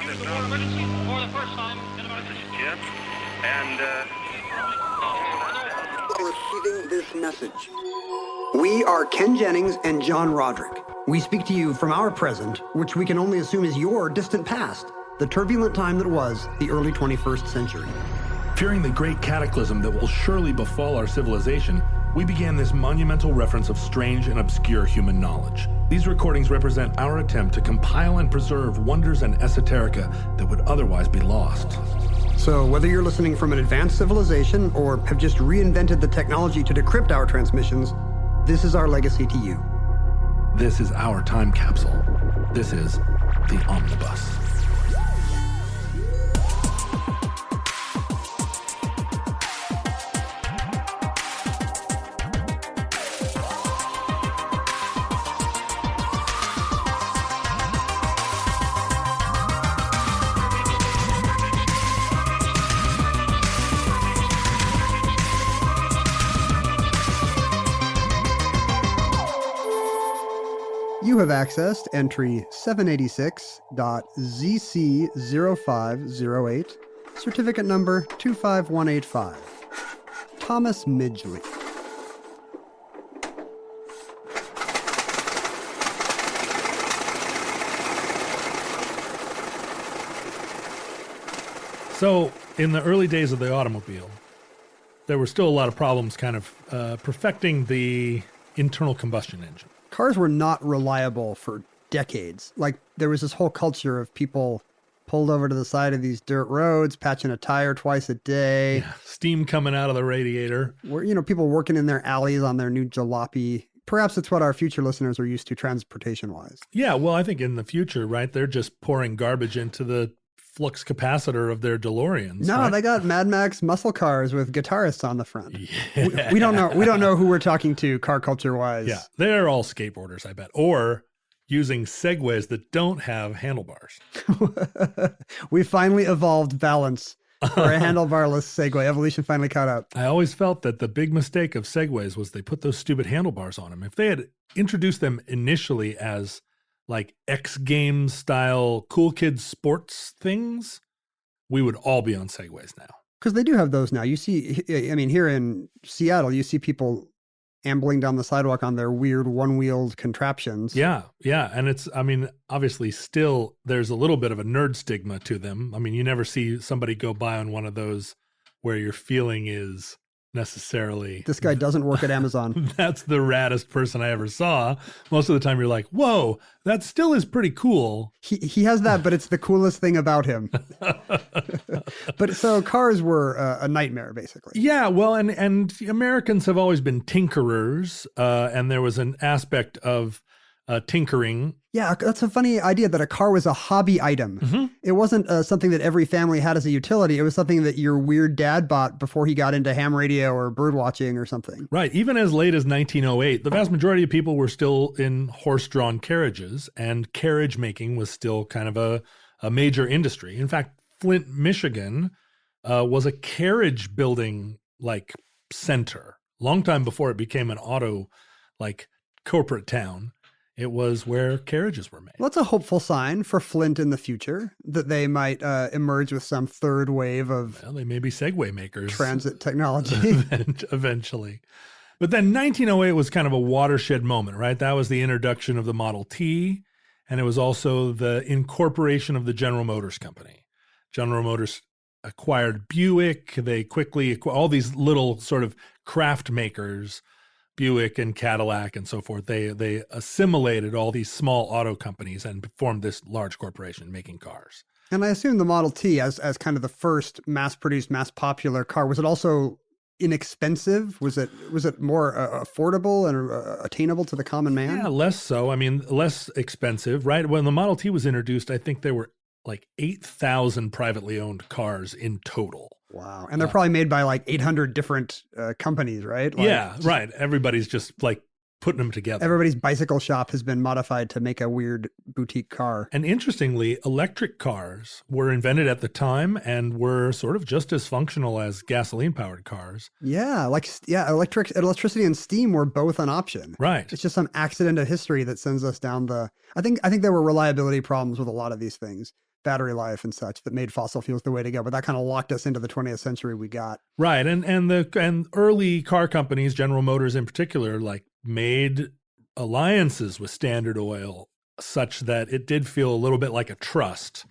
This is Jim, and Receiving this message. We are Ken Jennings and John Roderick. We speak to you from our present, which we can only assume is your distant past, the turbulent time that was the early 21st century. Fearing the great cataclysm that will surely befall our civilization, we began this monumental reference of strange and obscure human knowledge. These recordings represent our attempt to compile and preserve wonders and esoterica that would otherwise be lost. So whether you're listening from an advanced civilization or have just reinvented the technology to decrypt our transmissions, this is our legacy to you. This is our time capsule. This is the Omnibus. You have accessed entry 786.ZC0508, certificate number 25185. Thomas Midgley. So, in the early days of the automobile, there were still a lot of problems kind of perfecting the internal combustion engine. Cars were not reliable for decades. Like, there was this whole culture of people pulled over to the side of these dirt roads, patching a tire twice a day. Yeah, steam coming out of the radiator. Where, people working in their alleys on their new jalopy. Perhaps it's what our future listeners are used to transportation-wise. Yeah, well, I think in the future, right, they're just pouring garbage into the flux capacitor of their DeLoreans. No, right? They got Mad Max muscle cars with guitarists on the front. Yeah. We don't know who we're talking to car culture wise. Yeah, they're all skateboarders, I bet, or using Segways that don't have handlebars. We finally evolved balance for a handlebarless Segway. Evolution finally caught up. I always felt that the big mistake of Segways was they put those stupid handlebars on them. If they had introduced them initially as like X Games style cool kids sports things, we would all be on Segways now. Because they do have those now. You see, here in Seattle, you see people ambling down the sidewalk on their weird one-wheeled contraptions. Yeah. And it's, obviously still there's a little bit of a nerd stigma to them. You never see somebody go by on one of those where your feeling is necessarily, this guy doesn't work at Amazon. That's the raddest person I ever saw. Most of the time you're like, whoa, that still is pretty cool. He has that, but it's the coolest thing about him. But so cars were a nightmare, basically. Yeah, well, and Americans have always been tinkerers, and there was an aspect of tinkering. Yeah, that's a funny idea that a car was a hobby item. Mm-hmm. It wasn't something that every family had as a utility. It was something that your weird dad bought before he got into ham radio or bird watching or something. Right. Even as late as 1908, the vast majority of people were still in horse-drawn carriages, and carriage making was still kind of a major industry. In fact, Flint, Michigan was a carriage building center. Long time before it became an auto corporate town. It was where carriages were made. Well, that's a hopeful sign for Flint in the future, that they might emerge with some third wave of... Well, they may be Segway makers. Transit technology. Eventually. But then 1908 was kind of a watershed moment, right? That was the introduction of the Model T, and it was also the incorporation of the General Motors Company. General Motors acquired Buick. They quickly acquired all these little sort of craft makers, Buick and Cadillac and so forth. They assimilated all these small auto companies and formed this large corporation making cars. And I assume the Model T, as kind of the first mass-produced, mass-popular car, was it also inexpensive? Was it more affordable and attainable to the common man? Yeah, less so. Less expensive, right? When the Model T was introduced, I think there were 8,000 privately owned cars in total. Wow. And they're probably made by 800 different companies, right? Yeah, right. Everybody's just putting them together. Everybody's bicycle shop has been modified to make a weird boutique car. And interestingly, electric cars were invented at the time and were sort of just as functional as gasoline-powered cars. Yeah, electricity and steam were both an option. Right. It's just some accident of history that sends us down the... I think there were reliability problems with a lot of these things. battery life and such that made fossil fuels the way to go. But that kind of locked us into the 20th century we got. Right. And early car companies, General Motors in particular, like made alliances with Standard Oil such that it did feel a little bit like a trust.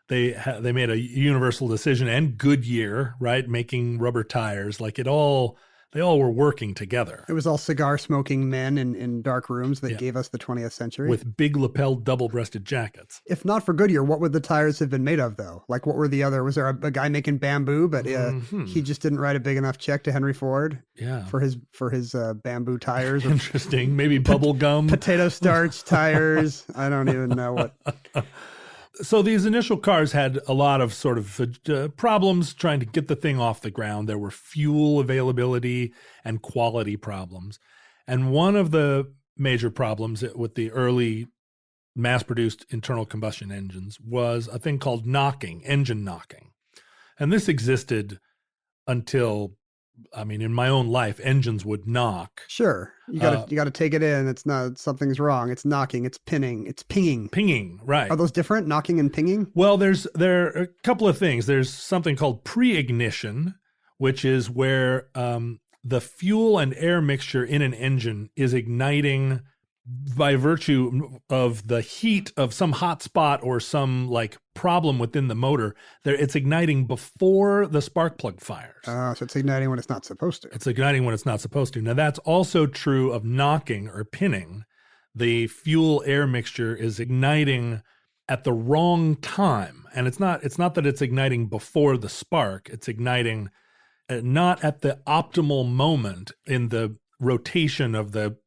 They made a universal decision, and Goodyear, right, making rubber tires, like they all were working together. It was all cigar smoking men in dark rooms that gave us the 20th century. With big lapel double-breasted jackets. If not for Goodyear, what would the tires have been made of, though? Like, what were the other? Was there a guy making bamboo, but he just didn't write a big enough check to Henry Ford for his bamboo tires? Interesting. Maybe bubble gum. Potato starch tires. I don't even know what. So these initial cars had a lot of sort of problems trying to get the thing off the ground. There were fuel availability and quality problems. And one of the major problems with the early mass-produced internal combustion engines was a thing called knocking, engine knocking. And this existed until, I mean, in my own life, engines would knock. Sure. You gotta take it in. It's not, something's wrong. It's knocking, it's pinning, it's pinging. Pinging, right. Are those different, knocking and pinging? Well, there are a couple of things. There's something called pre-ignition, which is where the fuel and air mixture in an engine is igniting by virtue of the heat of some hot spot or some like problem within the motor. It's igniting before the spark plug fires. So it's igniting when it's not supposed to. It's igniting when it's not supposed to. Now that's also true of knocking or pinning. The fuel air mixture is igniting at the wrong time. And it's not that it's igniting before the spark. It's igniting not at the optimal moment in the rotation of the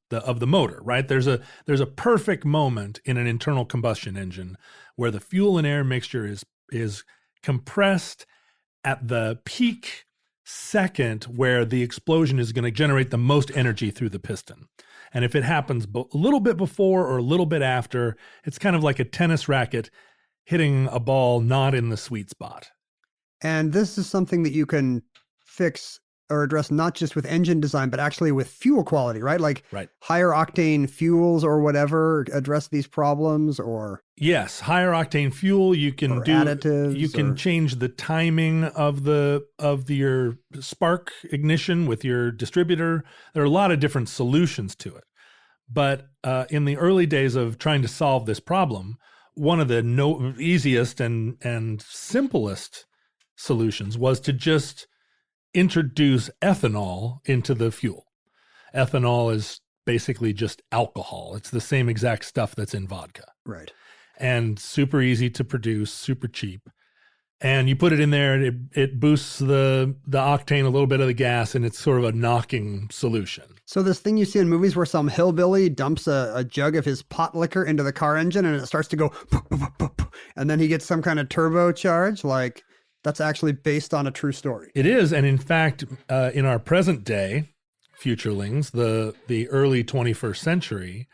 motor, right? There's a perfect moment in an internal combustion engine where the fuel and air mixture is compressed at the peak second where the explosion is going to generate the most energy through the piston. And if it happens a little bit before or a little bit after, it's kind of like a tennis racket hitting a ball not in the sweet spot. And this is something that you can fix or address not just with engine design, but actually with fuel quality, right? Like higher octane fuels or whatever address these problems, or yes, higher octane fuel. You can do additives. You can change the timing of your spark ignition with your distributor. There are a lot of different solutions to it. But in the early days of trying to solve this problem, one of the easiest and simplest solutions was to just introduce ethanol into the fuel. Ethanol is basically just alcohol. It's the same exact stuff that's in vodka. Right. And super easy to produce, super cheap. And you put it in there, and it boosts the octane, a little bit of the gas, and it's sort of a knocking solution. So this thing you see in movies where some hillbilly dumps a jug of his pot liquor into the car engine and it starts to go, and then he gets some kind of turbocharge, like... That's actually based on a true story. It is. And in fact, in our present day, futurelings, the early 21st century,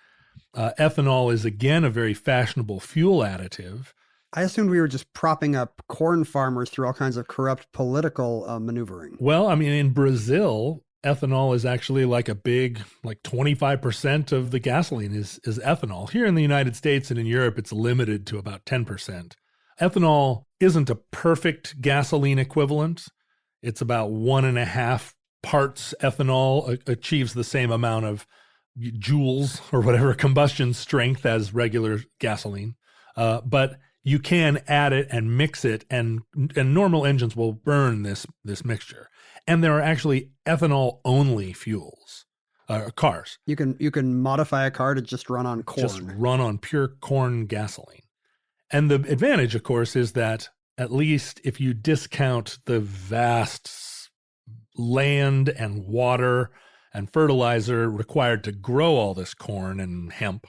ethanol is again a very fashionable fuel additive. I assumed we were just propping up corn farmers through all kinds of corrupt political maneuvering. Well, I mean, in Brazil, ethanol is actually like a big, like 25% of the gasoline is ethanol. Here in the United States and in Europe, it's limited to about 10%. Ethanol isn't a perfect gasoline equivalent. It's about 1.5 parts ethanol achieves the same amount of joules or whatever combustion strength as regular gasoline. But you can add it and mix it, and normal engines will burn this mixture. And there are actually ethanol-only fuels, cars. You can modify a car to just run on corn. Just run on pure corn gasoline. And the advantage, of course, is that at least if you discount the vast land and water and fertilizer required to grow all this corn and hemp,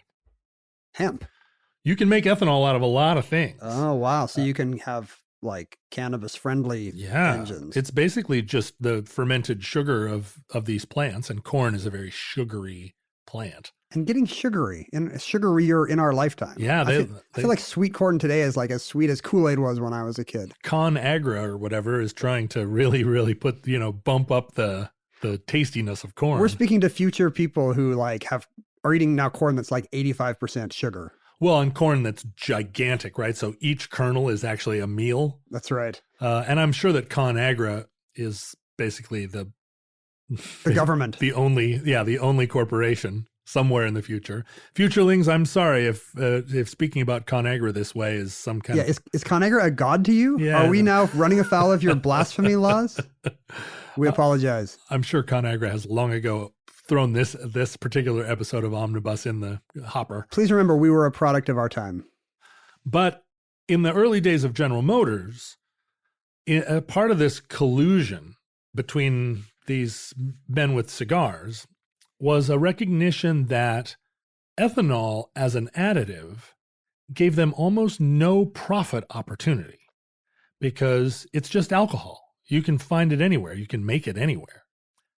you can make ethanol out of a lot of things. Oh, wow. So you can have like cannabis-friendly engines. It's basically just the fermented sugar of these plants, and corn is a very sugary plant. And getting sugarier in our lifetime. Yeah. I feel like sweet corn today is like as sweet as Kool-Aid was when I was a kid. ConAgra or whatever is trying to really, really bump up the tastiness of corn. We're speaking to future people who are eating now corn that's like 85% sugar. Well, on corn that's gigantic, right? So each kernel is actually a meal. That's right. And I'm sure that ConAgra is basically the government. The only corporation somewhere in the future. Futurelings, I'm sorry if speaking about ConAgra this way is some kind of... Is ConAgra a god to you? Yeah, Are we now running afoul of your blasphemy laws? We apologize. I'm sure ConAgra has long ago thrown this particular episode of Omnibus in the hopper. Please remember, we were a product of our time. But in the early days of General Motors, a part of this collusion between these men with cigars was a recognition that ethanol as an additive gave them almost no profit opportunity because it's just alcohol. You can find it anywhere. You can make it anywhere.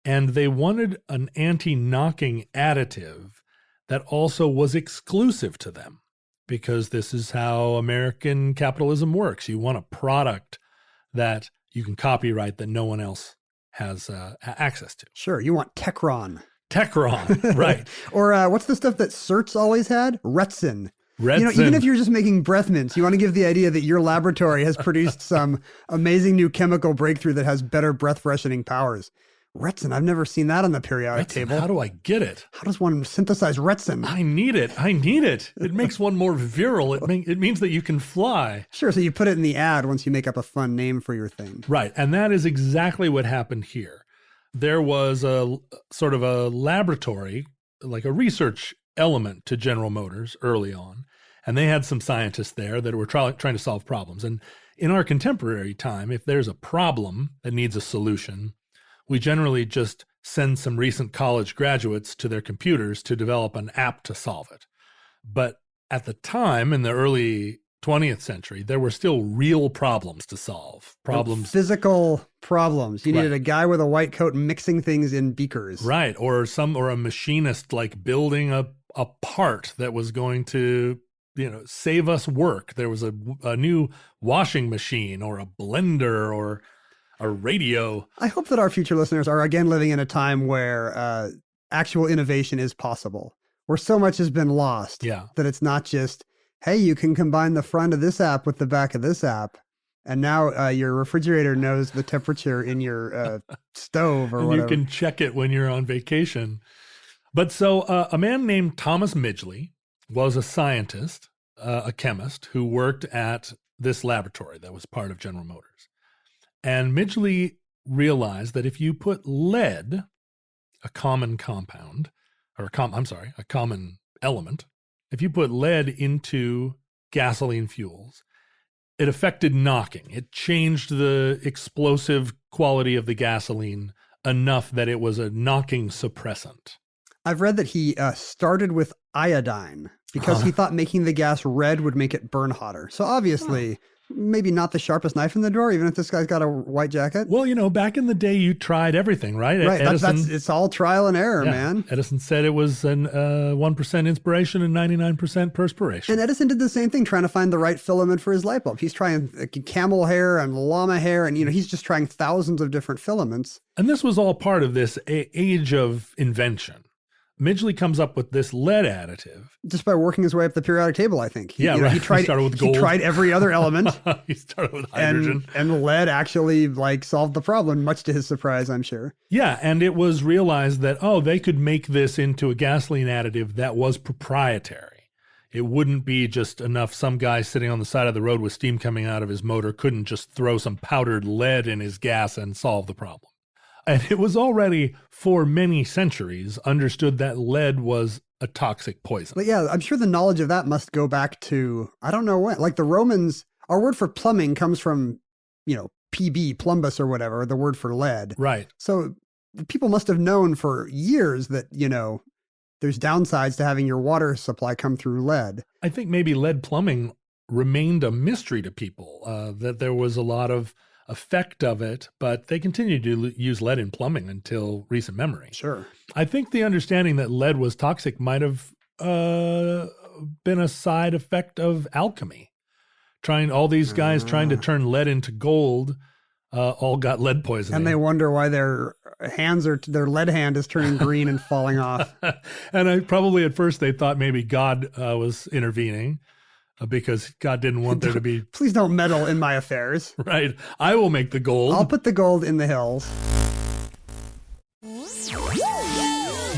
And they wanted an anti-knocking additive that also was exclusive to them because this is how American capitalism works. You want a product that you can copyright that no one else has access to. Sure. You want Techron. Techron, right. Or what's the stuff that Certs always had? Retsin. Retsin. You know, even if you're just making breath mints, you want to give the idea that your laboratory has produced some amazing new chemical breakthrough that has better breath freshening powers. Retsin, I've never seen that on the periodic table. How do I get it? How does one synthesize Retsin? I need it. It makes one more virile. It means that you can fly. Sure, so you put it in the ad once you make up a fun name for your thing. Right, and that is exactly what happened here. There was a sort of a laboratory, like a research element to General Motors early on, and they had some scientists there that were trying to solve problems. And in our contemporary time, if there's a problem that needs a solution, we generally just send some recent college graduates to their computers to develop an app to solve it. But at the time, in the early 20th century, there were still real problems to solve. Physical problems. You needed a guy with a white coat mixing things in beakers. Right. Or a machinist like building a part that was going to, save us work. There was a new washing machine or a blender or a radio. I hope that our future listeners are again living in a time where actual innovation is possible, where so much has been lost that it's not just, hey, you can combine the front of this app with the back of this app, and now your refrigerator knows the temperature in your stove or and whatever. You can check it when you're on vacation. But so a man named Thomas Midgley was a scientist, a chemist, who worked at this laboratory that was part of General Motors. And Midgley realized that if you put lead, a common compound, or a common element, if you put lead into gasoline fuels, it affected knocking. It changed the explosive quality of the gasoline enough that it was a knocking suppressant. I've read that he started with iodine because he thought making the gas red would make it burn hotter. So obviously... Maybe not the sharpest knife in the drawer, even if this guy's got a white jacket. Well, back in the day, you tried everything, right? Right. It's all trial and error, man. Edison said it was an 1% inspiration and 99% perspiration. And Edison did the same thing, trying to find the right filament for his light bulb. He's trying camel hair and llama hair, and he's just trying thousands of different filaments. And this was all part of this age of invention. Midgley comes up with this lead additive. Just by working his way up the periodic table, I think. He started with gold. He tried every other element. He started with hydrogen. And lead actually solved the problem, much to his surprise, I'm sure. Yeah, and it was realized that, they could make this into a gasoline additive that was proprietary. It wouldn't be just enough some guy sitting on the side of the road with steam coming out of his motor couldn't just throw some powdered lead in his gas and solve the problem. And it was already, for many centuries, understood that lead was a toxic poison. But yeah, I'm sure the knowledge of that must go back to, I don't know when. Like the Romans, our word for plumbing comes from, PB, plumbus or whatever, the word for lead. Right. So people must have known for years that, there's downsides to having your water supply come through lead. I think maybe lead plumbing remained a mystery to people, that there was a lot of effect of it, but they continued to use lead in plumbing until recent memory. Sure. I think the understanding that lead was toxic might have been a side effect of alchemy. All these guys trying to turn lead into gold all got lead poisoning. And they wonder why they're their lead hand is turning green and falling off. And probably at first they thought maybe God was intervening because God didn't want there to be. Please don't meddle in my affairs. Right. I will make the gold. I'll put the gold in the hills.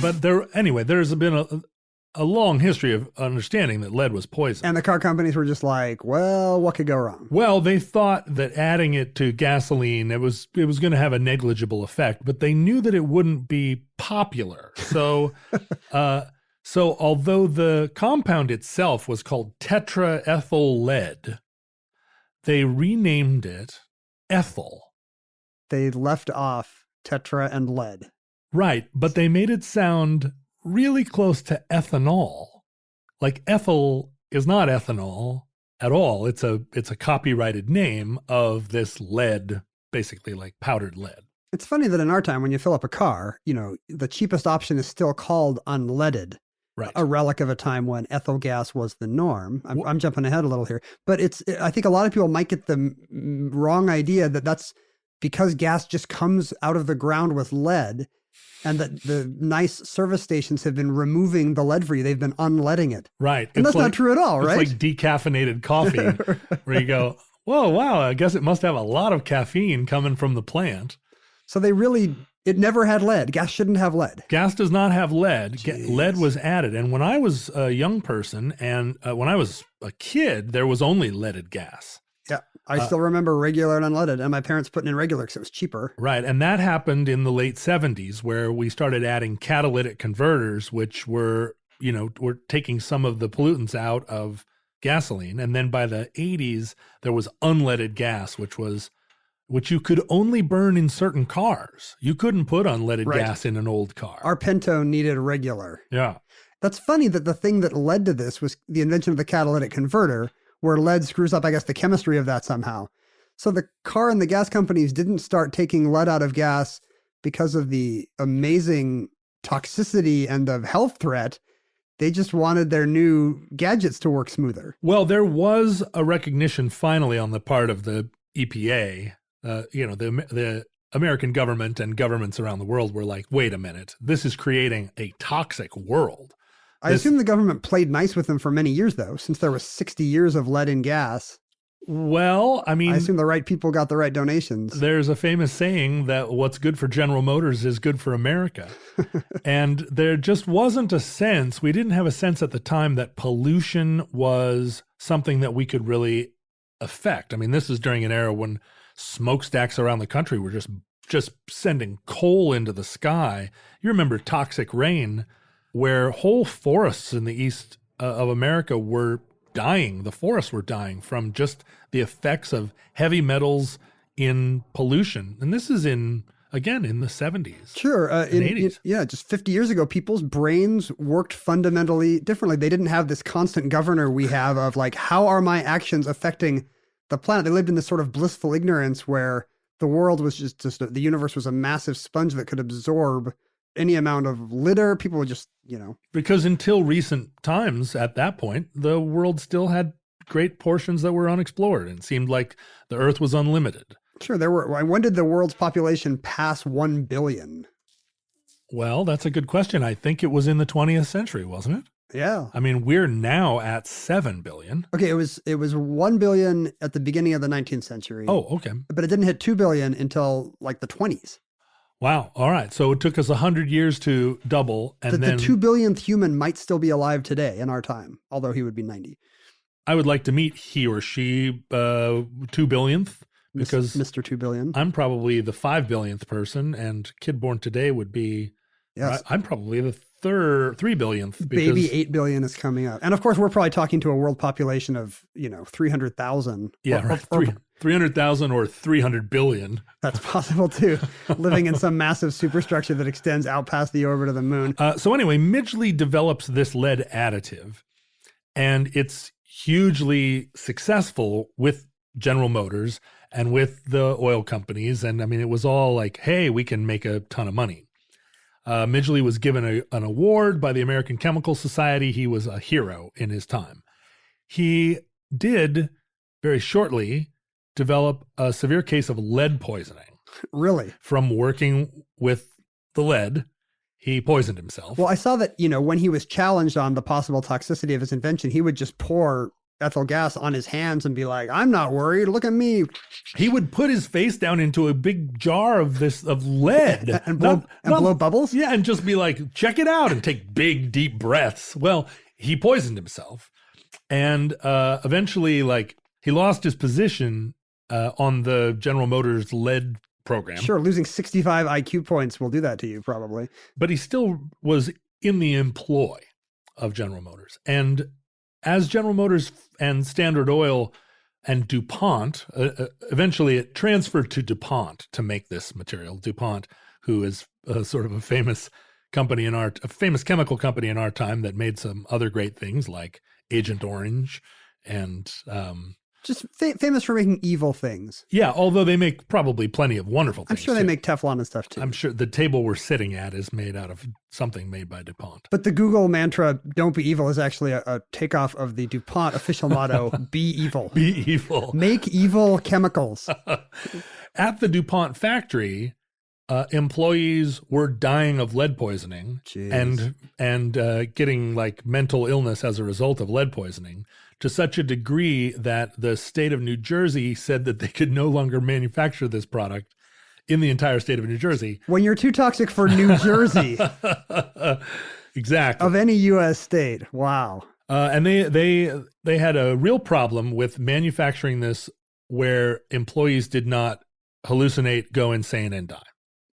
But there's been a long history of understanding that lead was poison. And the car companies were just like, well, what could go wrong? Well, they thought that adding it to gasoline, it was going to have a negligible effect, but they knew that it wouldn't be popular. So, so although the compound itself was called tetraethyl lead, they renamed it ethyl. They left off tetra and lead. Right, but they made it sound really close to ethanol. Like ethyl is not ethanol at all. It's a copyrighted name of this lead, basically like powdered lead. It's funny that in our time, when you fill up a car, the cheapest option is still called unleaded. Right. A relic of a time when ethyl gas was the norm. I'm jumping ahead a little here, but I think a lot of people might get the wrong idea that that's because gas just comes out of the ground with lead, and that the nice service stations have been removing the lead for you. They've been unleading it. Right. And that's not true at all, right? It's like decaffeinated coffee where you go, whoa, wow, I guess it must have a lot of caffeine coming from the plant. So it never had lead. Gas shouldn't have lead. Gas does not have lead. Lead was added. And when I was a young person and when I was a kid, there was only leaded gas. Yeah. I still remember regular and unleaded, and my parents putting in regular because it was cheaper. Right. And that happened in the late 70s where we started adding catalytic converters, which were taking some of the pollutants out of gasoline. And then by the 80s, there was unleaded gas, which you could only burn in certain cars. You couldn't put unleaded gas in an old car. Our Pinto needed regular. Yeah. That's funny that the thing that led to this was the invention of the catalytic converter, where lead screws up, I guess, the chemistry of that somehow. So the car and the gas companies didn't start taking lead out of gas because of the amazing toxicity and of health threat. They just wanted their new gadgets to work smoother. Well, there was a recognition finally on the part of the EPA. The American government and governments around the world were like, wait a minute, this is creating a toxic world. I assume the government played nice with them for many years, though, since there was 60 years of lead in gas. Well, I mean, I assume the right people got the right donations. There's a famous saying that what's good for General Motors is good for America. And there just wasn't a sense, we didn't have a sense at the time that pollution was something that we could really affect. I mean, this is during an era when smokestacks around the country were just sending coal into the sky. You remember Toxic Rain, where whole forests in the east of America were dying. The forests were dying from just the effects of heavy metals in pollution. And this is in the 70s. Sure. And 80s. Just 50 years ago, people's brains worked fundamentally differently. They didn't have this constant governor we have of like, how are my actions affecting the planet? They lived in this sort of blissful ignorance where the world was the universe was a massive sponge that could absorb any amount of litter. People would just, Because until recent times, at that point, the world still had great portions that were unexplored and it seemed like the Earth was unlimited. Sure, when did the world's population pass 1 billion? Well, that's a good question. I think it was in the 20th century, wasn't it? Yeah. I mean, we're now at 7 billion. Okay, it was 1 billion at the beginning of the 19th century. Oh, okay. But it didn't hit 2 billion until like the 20s. Wow. All right. So it took us 100 years to double. And then the 2 billionth human might still be alive today in our time, although he would be 90. I would like to meet he or she 2 billionth because Mr. 2 billion. I'm probably the 5 billionth person and kid born today would be, yes. I'm probably the 3 billionth. Baby 8 billion is coming up. And of course, we're probably talking to a world population of, 300,000. Yeah, right. 300,000 or 300 billion. That's possible too. Living in some massive superstructure that extends out past the orbit of the moon. So anyway, Midgley develops this lead additive and it's hugely successful with General Motors and with the oil companies. And I mean, it was all like, hey, we can make a ton of money. Midgley was given an award by the American Chemical Society. He was a hero in his time. He did very shortly develop a severe case of lead poisoning. Really? From working with the lead, he poisoned himself. Well, I saw that, when he was challenged on the possible toxicity of his invention, he would just pour ethyl gas on his hands and be like, I'm not worried. Look at me. He would put his face down into a big jar of lead. and blow bubbles? Yeah, and just be like, check it out, and take big, deep breaths. Well, he poisoned himself. And eventually, he lost his position on the General Motors lead program. Sure, losing 65 IQ points will do that to you, probably. But he still was in the employ of General Motors. And as General Motors and Standard Oil and DuPont, eventually it transferred to DuPont to make this material. DuPont, who is sort of a famous company a famous chemical company in our time that made some other great things like Agent Orange and just famous for making evil things. Yeah, although they make probably plenty of wonderful things. I'm sure they make Teflon and stuff too. I'm sure the table we're sitting at is made out of something made by DuPont. But the Google mantra, don't be evil, is actually a takeoff of the DuPont official motto, be evil. Be evil. Make evil chemicals. At the DuPont factory, employees were dying of lead poisoning. Jeez. and getting mental illness as a result of lead poisoning, to such a degree that the state of New Jersey said that they could no longer manufacture this product in the entire state of New Jersey. When you're too toxic for New Jersey. Exactly. Of any U.S. state. Wow. And they had a real problem with manufacturing this where employees did not hallucinate, go insane, and die.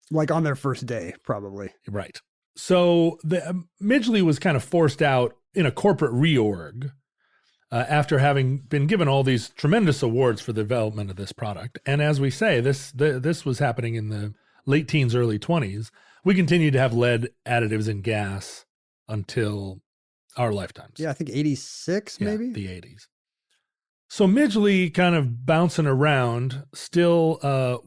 Like on their first day, probably. Right. So Midgley was kind of forced out in a corporate reorg after having been given all these tremendous awards for the development of this product. And as we say, this was happening in the late teens, early 20s. We continued to have lead additives in gas until our lifetimes. Yeah, I think 86 maybe? The 80s. So Midgley kind of bouncing around, still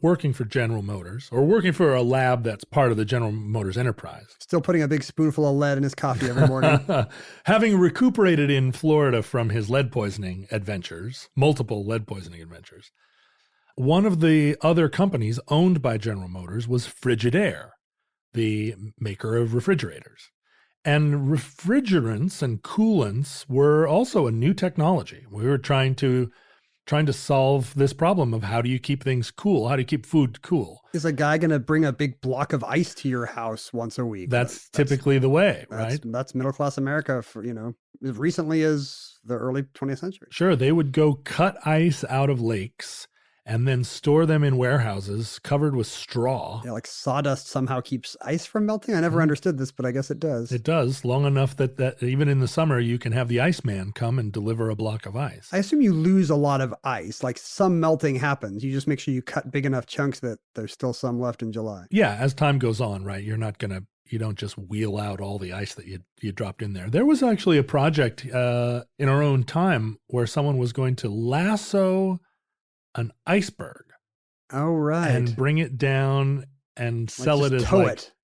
working for General Motors, or working for a lab that's part of the General Motors enterprise. Still putting a big spoonful of lead in his coffee every morning. Having recuperated in Florida from his lead poisoning adventures, multiple lead poisoning adventures, one of the other companies owned by General Motors was Frigidaire, the maker of refrigerators. And refrigerants and coolants were also a new technology. We were trying to solve this problem of how do you keep things cool? How do you keep food cool? Is a guy going to bring a big block of ice to your house once a week? That's typically the way, right? That's middle-class America for, as recently as the early 20th century. Sure. They would go cut ice out of lakes and then store them in warehouses covered with straw. Yeah, like sawdust somehow keeps ice from melting. I never understood this, but I guess it does. It does, long enough that even in the summer, you can have the Iceman come and deliver a block of ice. I assume you lose a lot of ice, like some melting happens. You just make sure you cut big enough chunks that there's still some left in July. Yeah, as time goes on, right? You don't just wheel out all the ice that you dropped in there. There was actually a project in our own time where someone was going to lasso an iceberg. Oh, right. And bring it down and sell it as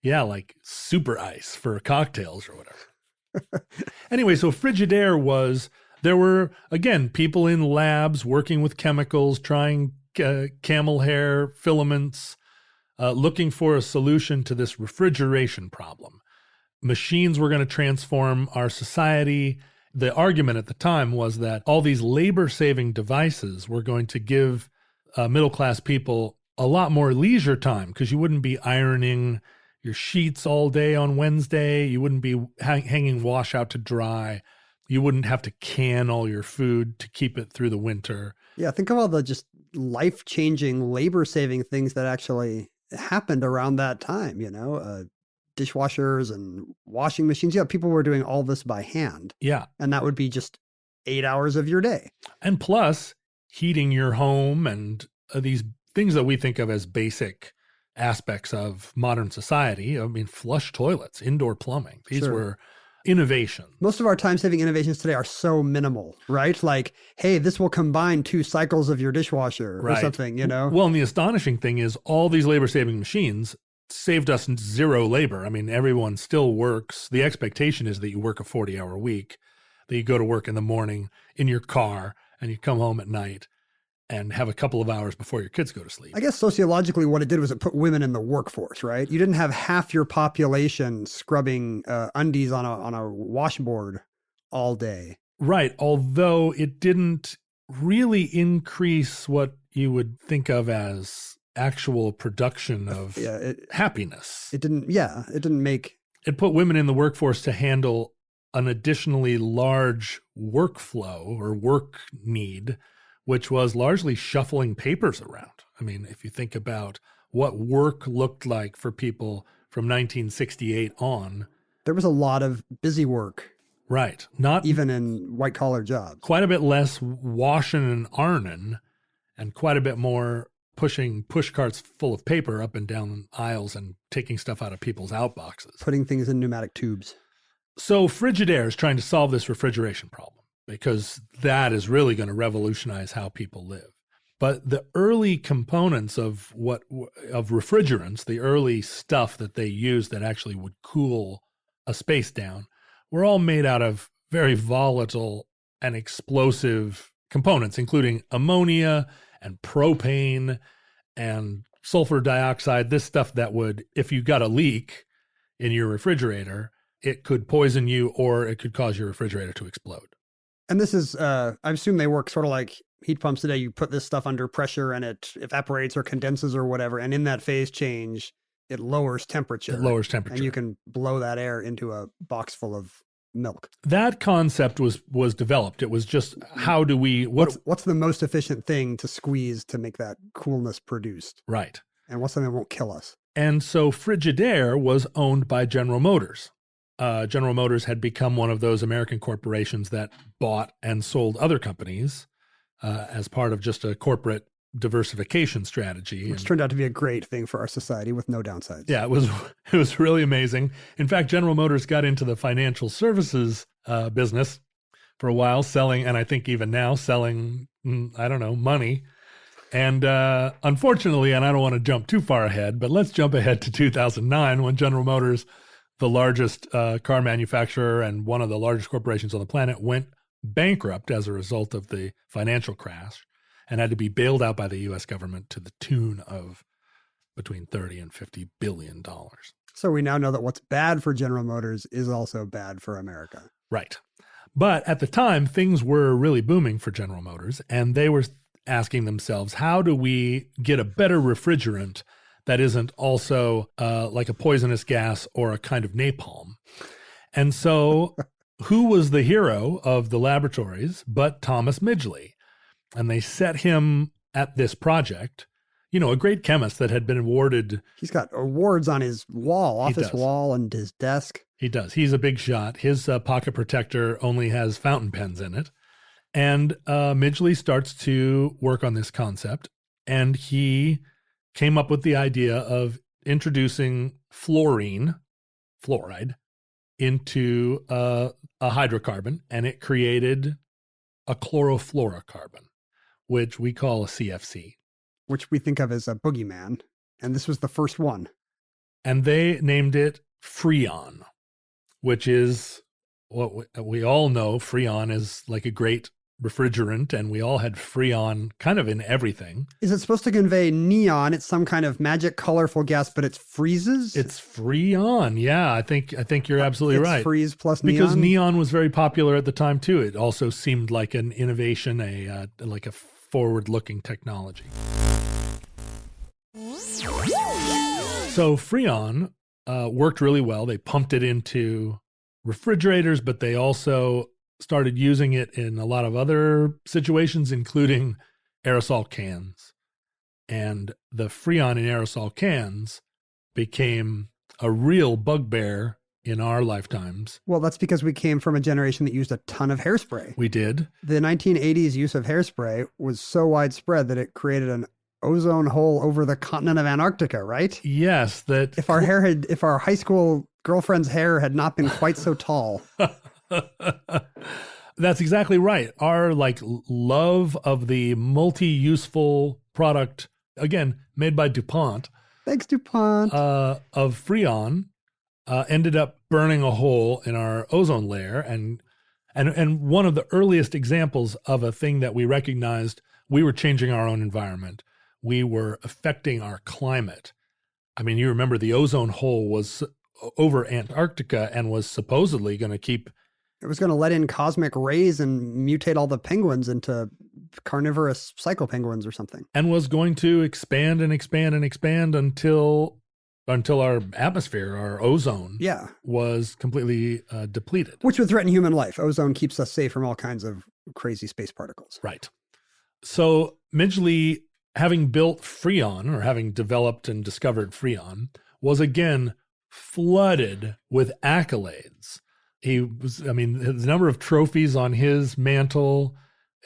like super ice for cocktails or whatever. Anyway, so Frigidaire there were, again, people in labs working with chemicals, trying camel hair filaments, looking for a solution to this refrigeration problem. Machines were going to transform our society. The argument at the time was that all these labor-saving devices were going to give middle-class people a lot more leisure time because you wouldn't be ironing your sheets all day on Wednesday. You wouldn't be hanging wash out to dry. You wouldn't have to can all your food to keep it through the winter. Yeah, think of all the just life-changing, labor-saving things that actually happened around that time, dishwashers and washing machines. Yeah, people were doing all this by hand. Yeah. And that would be just 8 hours of your day. And plus, heating your home and these things that we think of as basic aspects of modern society. I mean, flush toilets, indoor plumbing. These were innovations. Most of our time-saving innovations today are so minimal, right? Like, hey, this will combine 2 cycles of your dishwasher or something, Well, and the astonishing thing is all these labor-saving machines saved us 0 labor. I mean, everyone still works. The expectation is that you work a 40-hour week, that you go to work in the morning in your car and you come home at night. and have a couple of hours before your kids go to sleep. I guess sociologically what it did was it put women in the workforce, right? You didn't have half your population scrubbing undies on a washboard all day. Right. Although it didn't really increase what you would think of as actual production of happiness. It didn't make... It put women in the workforce to handle an additionally large workflow or work need, which was largely shuffling papers around. I mean, if you think about what work looked like for people from 1968 on. There was a lot of busy work. Right. Not even in white collar jobs. Quite a bit less washing and ironing and quite a bit more pushing push carts full of paper up and down aisles and taking stuff out of people's outboxes. Putting things in pneumatic tubes. So Frigidaire is trying to solve this refrigeration problem because that is really going to revolutionize how people live. But the early components of refrigerants, the early stuff that they used that actually would cool a space down, were all made out of very volatile and explosive components, including ammonia and propane and sulfur dioxide, this stuff that would, if you got a leak in your refrigerator, it could poison you or it could cause your refrigerator to explode. And this is, I assume they work sort of like heat pumps today. You put this stuff under pressure and it evaporates or condenses or whatever. And in that phase change, it lowers temperature. And you can blow that air into a box full of milk. That concept was developed. It was just, how do we... What's the most efficient thing to squeeze to make that coolness produced? Right. And what's something that won't kill us? And so Frigidaire was owned by General Motors. General Motors had become one of those American corporations that bought and sold other companies as part of just a corporate diversification strategy. Which turned out to be a great thing for our society with no downsides. Yeah, it was really amazing. In fact, General Motors got into the financial services business for a while, selling, and I think even now selling, money. And unfortunately, and I don't want to jump too far ahead, but let's jump ahead to 2009 when General Motors, the largest car manufacturer and one of the largest corporations on the planet, went bankrupt as a result of the financial crash and had to be bailed out by the U.S. government to the tune of between $30 and $50 billion. So we now know that what's bad for General Motors is also bad for America. Right. But at the time, things were really booming for General Motors, and they were asking themselves, how do we get a better refrigerant that isn't also like a poisonous gas or a kind of napalm? And so who was the hero of the laboratories but Thomas Midgley? And they set him at this project, a great chemist that had been awarded. He's got awards on his wall, office wall and his desk. He does. He's a big shot. His pocket protector only has fountain pens in it. And Midgley starts to work on this concept. And he came up with the idea of introducing fluoride, into a hydrocarbon. And it created a chlorofluorocarbon, which we call a CFC. Which we think of as a boogeyman. And this was the first one. And they named it Freon, which is what we all know. Freon is like a great refrigerant, and we all had Freon kind of in everything. Is it supposed to convey neon? It's some kind of magic colorful gas, but it freezes? It's Freon. Yeah, I think you're absolutely right. Freeze plus neon? Because neon was very popular at the time too. It also seemed like an innovation, like a forward-looking technology. So Freon worked really well. They pumped it into refrigerators, but they also started using it in a lot of other situations, including aerosol cans. And the Freon in aerosol cans became a real bugbear in our lifetimes. Well, that's because we came from a generation that used a ton of hairspray. We did. The 1980s use of hairspray was so widespread that it created an ozone hole over the continent of Antarctica, right? Yes. That if our high school girlfriend's hair had not been quite so tall. That's exactly right. Our love of the multi-useful product, again, made by DuPont. Thanks, DuPont. Of Freon ended up burning a hole in our ozone layer. And one of the earliest examples of a thing that we recognized we were changing our own environment. We were affecting our climate. I mean, you remember the ozone hole was over Antarctica and was supposedly going to keep... It was going to let in cosmic rays and mutate all the penguins into carnivorous cycle penguins or something. And was going to expand and expand and expand until our atmosphere, our ozone, was completely depleted. Which would threaten human life. Ozone keeps us safe from all kinds of crazy space particles. Right. So Midgley, having built Freon, or having developed and discovered Freon, was again flooded with accolades. The number of trophies on his mantle,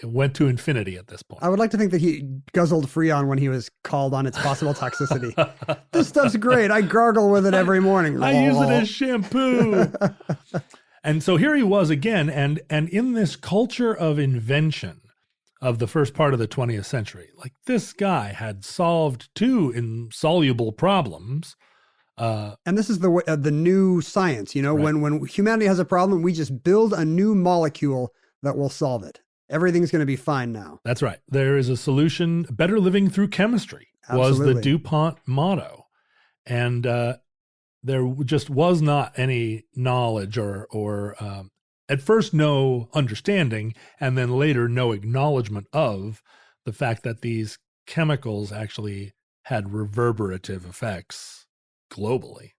it went to infinity at this point. I would like to think that he guzzled Freon when he was called on its possible toxicity. This stuff's great. I gargle with it every morning. I use it as shampoo. And so here he was again, and in this culture of invention of the first part of the 20th century, like this guy had solved 2 insoluble problems. And this is the new science, right. When humanity has a problem, we just build a new molecule that will solve it. Everything's going to be fine now. That's right. There is a solution. Better living through chemistry was the DuPont motto. And there just was not any knowledge or at first no understanding, and then later no acknowledgement of the fact that these chemicals actually had reverberative effects globally.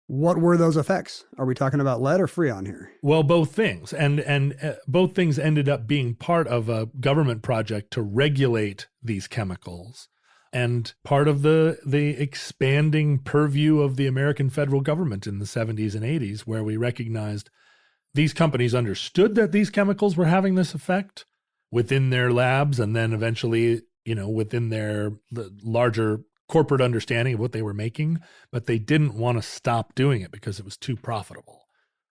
What were those effects? Are we talking about lead or Freon here? Well, both things. And both things ended up being part of a government project to regulate these chemicals, and part of the expanding purview of the American federal government in the 70s and 80s, where we recognized these companies understood that these chemicals were having this effect within their labs, and then eventually, within their larger corporate understanding of what they were making, but they didn't want to stop doing it because it was too profitable.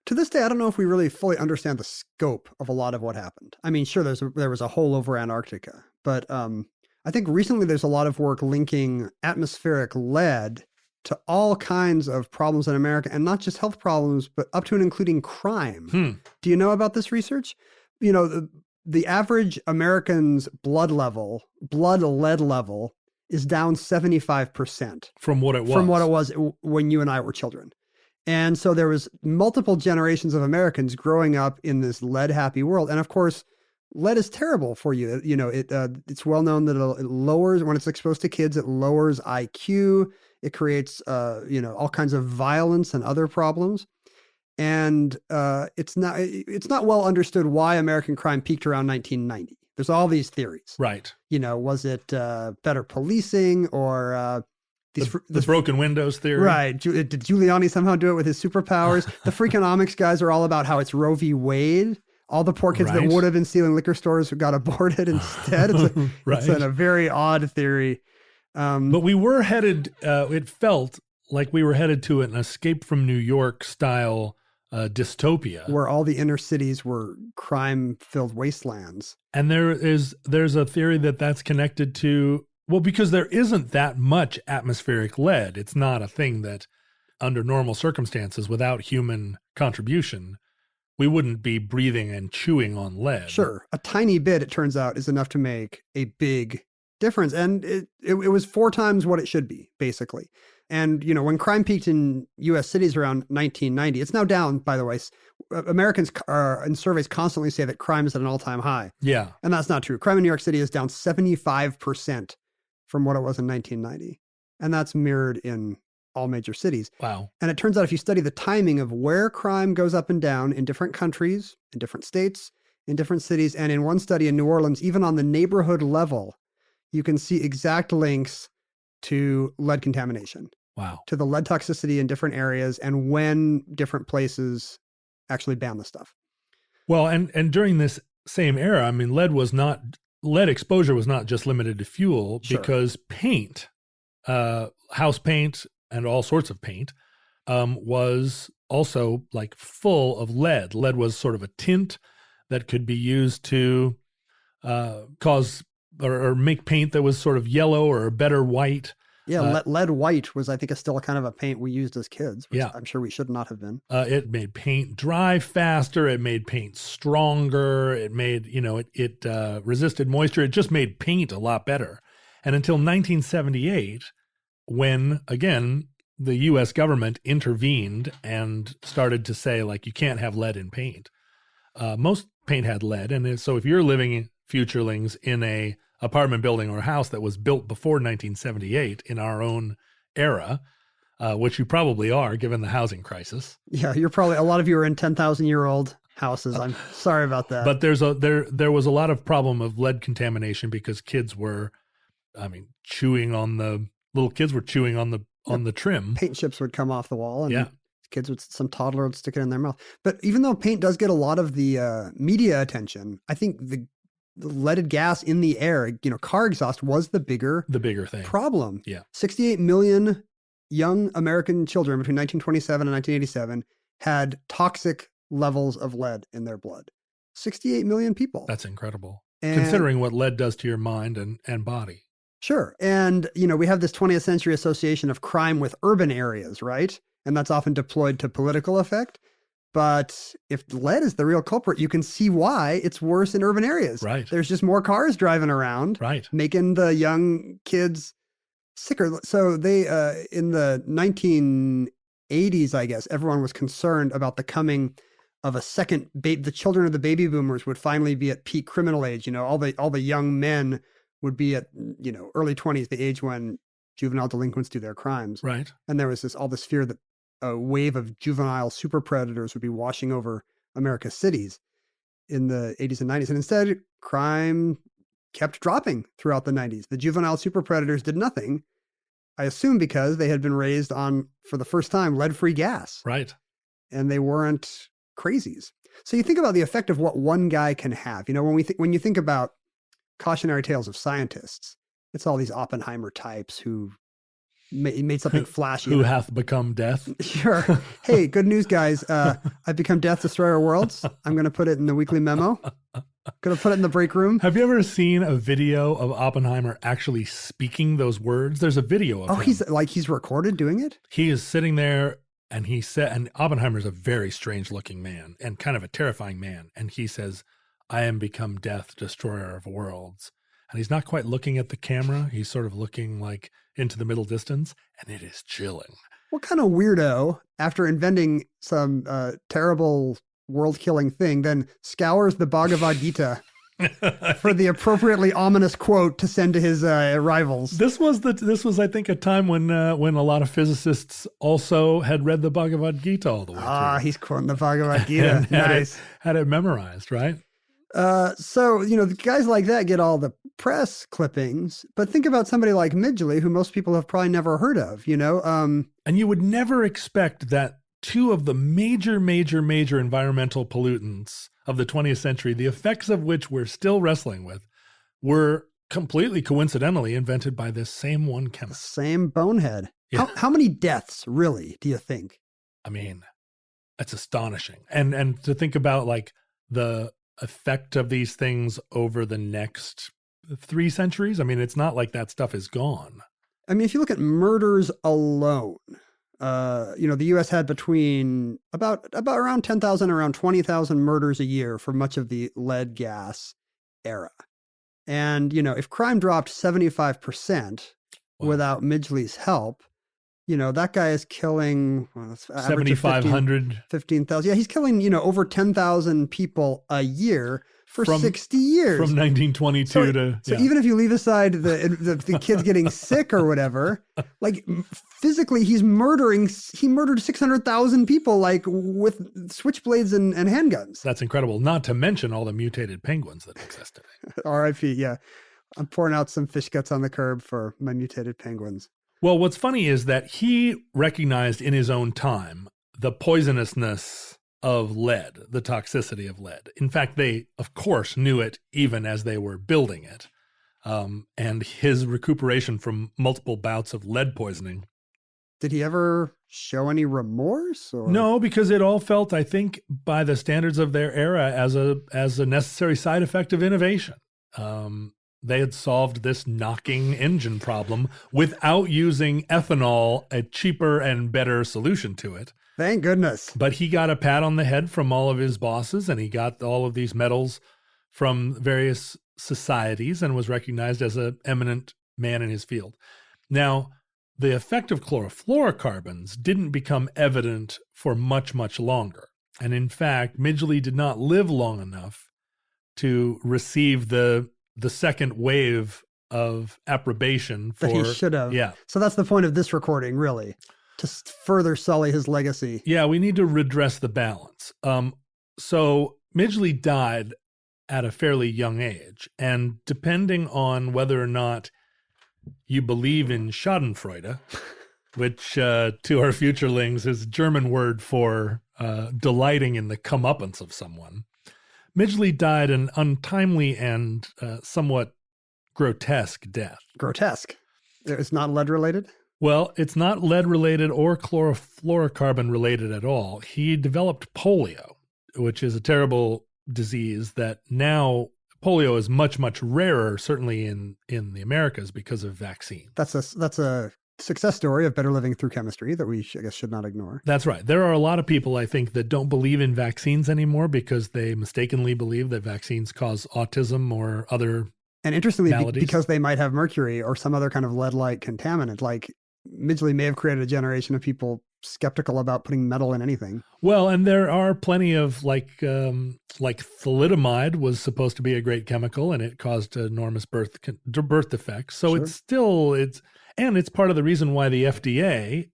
To this day, I don't know if we really fully understand the scope of a lot of what happened. I mean, sure, there was a hole over Antarctica, but I think recently there's a lot of work linking atmospheric lead to all kinds of problems in America, and not just health problems, but up to and including crime. Do you know about this research? The average American's blood lead level is down 75% from what it was when you and I were children. And so there was multiple generations of Americans growing up in this lead happy world. And of course, lead is terrible for you. It's well known that it lowers, when it's exposed to kids, it lowers IQ. It creates, all kinds of violence and other problems. And it's not well understood why American crime peaked around 1990. There's all these theories. Right. Was it better policing or the broken windows theory? Right. Did Giuliani somehow do it with his superpowers? The Freakonomics guys are all about how it's Roe v. Wade. All the poor kids that would have been stealing liquor stores got aborted instead. It's a very odd theory. But we were headed, it felt like we were headed to an Escape from New York style dystopia, where all the inner cities were crime-filled wastelands. And there's a theory that's connected to, because there isn't that much atmospheric lead. It's not a thing that, under normal circumstances, without human contribution, we wouldn't be breathing and chewing on lead. Sure, a tiny bit, it turns out, is enough to make a big difference, and it was 4 times what it should be, basically. And, when crime peaked in U.S. cities around 1990, it's now down, by the way. Americans in surveys constantly say that crime is at an all-time high. Yeah. And that's not true. Crime in New York City is down 75% from what it was in 1990. And that's mirrored in all major cities. Wow. And it turns out if you study the timing of where crime goes up and down in different countries, in different states, in different cities, and in one study in New Orleans, even on the neighborhood level, you can see exact links to lead contamination. Wow. To the lead toxicity in different areas and when different places actually ban the stuff. Well, and during this same era, I mean, lead exposure was not just limited to fuel, Sure. because paint, house paint and all sorts of paint, was also like full of lead. Lead was sort of a tint that could be used to cause or make paint that was sort of yellow or a better white. Yeah, lead white was, I think, still kind of a paint we used as kids, which Yeah. I'm sure we should not have been. It made paint dry faster. It made paint stronger. It made, it resisted moisture. It just made paint a lot better. And until 1978, when, again, the U.S. government intervened and started to say, like, you can't have lead in paint. Most paint had lead. And so if you're living, futurelings, in a apartment building or a house that was built before 1978 in our own era, which you probably are given the housing crisis. Yeah, you're probably, a lot of you are in 10,000-year-old houses. I'm sorry about that. But there was a lot of problem of lead contamination because kids were, little kids were chewing on the trim. Paint chips would come off the wall, and some toddler would stick it in their mouth. But even though paint does get a lot of the media attention, I think the leaded gas in the air, car exhaust was the bigger thing problem. Yeah. 68 million young American children between 1927 and 1987 had toxic levels of lead in their blood. 68 million people. That's incredible. Considering what lead does to your mind and body. Sure. And, we have this 20th century association of crime with urban areas, right? And that's often deployed to political effect. But if lead is the real culprit, you can see why it's worse in urban areas. Right. There's just more cars driving around, right, making the young kids sicker. So they, in the 1980s, I guess, everyone was concerned about the coming of a second, the children of the baby boomers would finally be at peak criminal age. All the young men would be at, early 20s, the age when juvenile delinquents do their crimes. Right. And there was all this fear that a wave of juvenile super predators would be washing over America's cities in the 80s and 90s. And instead, crime kept dropping throughout the 90s. The juvenile super predators did nothing, I assume because they had been raised on, for the first time, lead-free gas. Right. And they weren't crazies. So you think about the effect of what one guy can have. When you think about cautionary tales of scientists, it's all these Oppenheimer types who made something flashy. Who hath become death. Sure. Hey, good news, guys. I've become Death, Destroyer Worlds. I'm going to put it in the weekly memo. Going to put it in the break room. Have you ever seen a video of Oppenheimer actually speaking those words? There's a video of him. He's recorded doing it? He is sitting there and he said, and Oppenheimer's a very strange looking man and kind of a terrifying man. And he says, I am become Death, Destroyer of Worlds. And he's not quite looking at the camera. He's sort of looking like into the middle distance, and it is chilling. What kind of weirdo, after inventing some terrible world-killing thing, then scours the Bhagavad Gita for the appropriately ominous quote to send to his rivals? This was, I think, a time when a lot of physicists also had read the Bhagavad Gita all the way through. He's quoting the Bhagavad Gita. Nice. Had it memorized, right? So, the guys like that get all the press clippings, but think about somebody like Midgley, who most people have probably never heard of, And you would never expect that two of the major environmental pollutants of the 20th century, the effects of which we're still wrestling with, were completely coincidentally invented by this same one chemist. Same bonehead. Yeah. How many deaths, really, do you think? I mean, that's astonishing. And to think about, like, the effect of these things over the next 3 centuries. I mean, it's not like that stuff is gone. I mean, if you look at murders alone, the U.S. had between about around 10,000, around 20,000 murders a year for much of the lead gas era. And, if crime dropped 75% without Midgley's help, that guy is killing 7,500, 15,000. Yeah, he's killing, over 10,000 people a year for 60 years. From 1922 to... So even if you leave aside the kids getting sick or whatever, like physically he murdered 600,000 people, like with switchblades and handguns. That's incredible. Not to mention all the mutated penguins that exist today. R.I.P. Yeah. I'm pouring out some fish guts on the curb for my mutated penguins. Well, what's funny is that he recognized in his own time the poisonousness of lead, the toxicity of lead. In fact, they, of course, knew it even as they were building it. And his recuperation from multiple bouts of lead poisoning. Did he ever show any remorse? Or? No, because it all felt, I think, by the standards of their era as a necessary side effect of innovation. They had solved this knocking engine problem without using ethanol, a cheaper and better solution to it. Thank goodness. But he got a pat on the head from all of his bosses, and he got all of these medals from various societies and was recognized as an eminent man in his field. Now, the effect of chlorofluorocarbons didn't become evident for much, much longer. And in fact, Midgley did not live long enough to receive the second wave of approbation that he should have. Yeah. So that's the point of this recording, really, to further sully his legacy. Yeah, we need to redress the balance. So Midgley died at a fairly young age, and depending on whether or not you believe in Schadenfreude, which to our futurelings is a German word for delighting in the comeuppance of someone, Midgley died an untimely and somewhat grotesque death. Grotesque? It's not lead related? Well, it's not lead related or chlorofluorocarbon related at all. He developed polio, which is a terrible disease that now polio is much, much rarer, certainly in the Americas because of vaccine. That's a success story of better living through chemistry that we, I guess, should not ignore. That's right. There are a lot of people, I think, that don't believe in vaccines anymore because they mistakenly believe that vaccines cause autism or other And interestingly, maladies. Because they might have mercury or some other kind of lead-like contaminant, like Midgley may have created a generation of people skeptical about putting metal in anything. Well, and there are plenty of like thalidomide was supposed to be a great chemical, and it caused enormous birth defects. So Sure. it's part of the reason why the FDA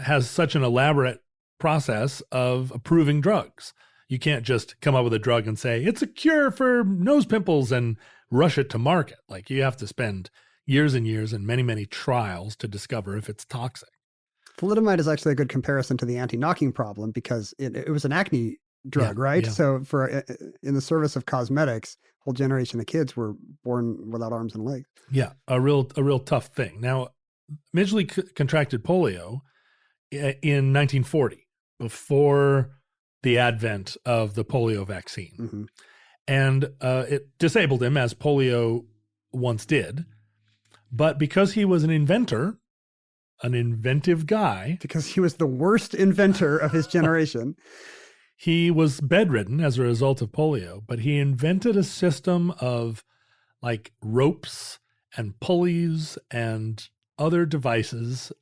has such an elaborate process of approving drugs. You can't just come up with a drug and say it's a cure for nose pimples and rush it to market. Like you have to spend years and years and many, many trials to discover if it's toxic. Thalidomide is actually a good comparison to the anti-knocking problem because it was an acne drug, Yeah, right? yeah. So in the service of cosmetics, a whole generation of kids were born without arms and legs. Yeah, a real tough thing. Now, Midgley contracted polio in 1940, before the advent of the polio vaccine. Mm-hmm. And it disabled him, as polio once did. But because he was an inventive guy, Because he was the worst inventor of his generation. he was bedridden as a result of polio, but he invented a system of like ropes and pulleys and other devices,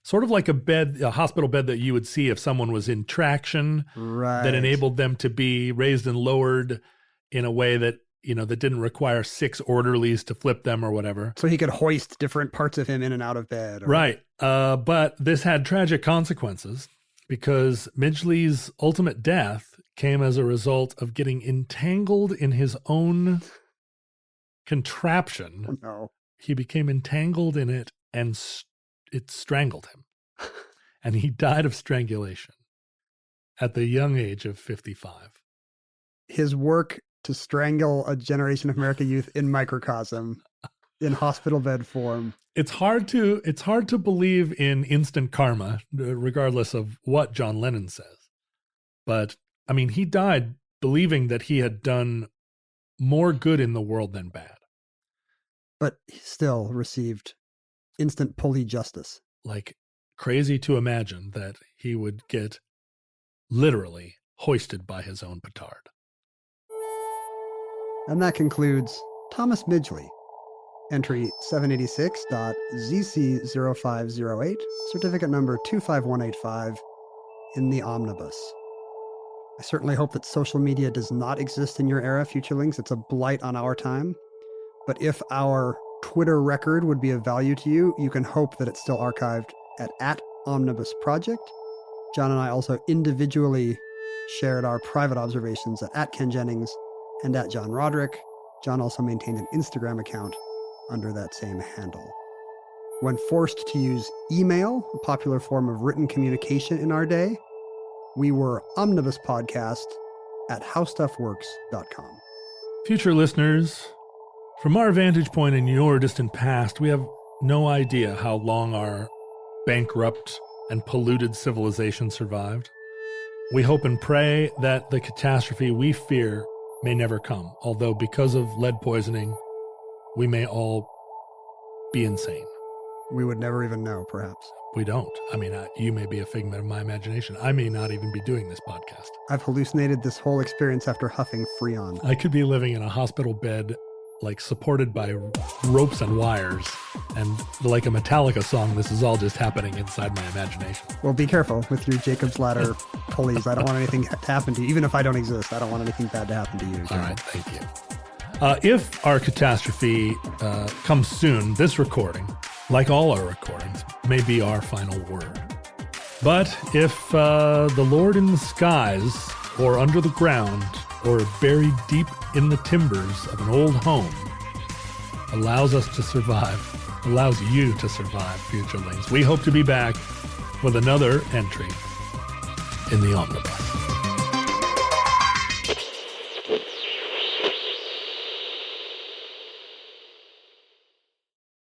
sort of like a hospital bed that you would see if someone was in traction, Right. that enabled them to be raised and lowered in a way that, that didn't require 6 orderlies to flip them or whatever. So he could hoist different parts of him in and out of bed. Right. But this had tragic consequences because Midgley's ultimate death came as a result of getting entangled in his own contraption. Oh, no. He became entangled in it and it strangled him. And he died of strangulation at the young age of 55. His work to strangle a generation of American youth in microcosm, in hospital bed form. It's hard to believe in instant karma, regardless of what John Lennon says. But I mean, he died believing that he had done more good in the world than bad. But he still received instant pulley justice. Like, crazy to imagine that he would get literally hoisted by his own petard. And that concludes Thomas Midgley, entry 786.ZC0508, certificate number 25185, in the omnibus. I certainly hope that social media does not exist in your era, futurelings. It's a blight on our time. But if our Twitter record would be of value to you, you can hope that it's still archived at Omnibus Project. John and I also individually shared our private observations at Ken Jennings and at John Roderick. John also maintained an Instagram account under that same handle. When forced to use email, a popular form of written communication in our day, we were omnibuspodcast@howstuffworks.com. Future listeners, from our vantage point in your distant past, we have no idea how long our bankrupt and polluted civilization survived. We hope and pray that the catastrophe we fear may never come, although because of lead poisoning, We may all be insane. We would never even know, perhaps. We don't. I mean, you may be a figment of my imagination. I may not even be doing this podcast. I've hallucinated this whole experience after huffing Freon. I could be living in a hospital bed, like supported by ropes and wires, and like a Metallica song, this is all just happening inside my imagination. Well, be careful with your Jacob's Ladder pulleys. I don't want anything to happen to you. Even if I don't exist, I don't want anything bad to happen to you. All right, thank you. If our catastrophe comes soon, this recording, like all our recordings, may be our final word. But if the Lord in the skies, or under the ground, or buried deep in the timbers of an old home, allows us to survive, allows you to survive, futurelings, we hope to be back with another entry in the omnibus.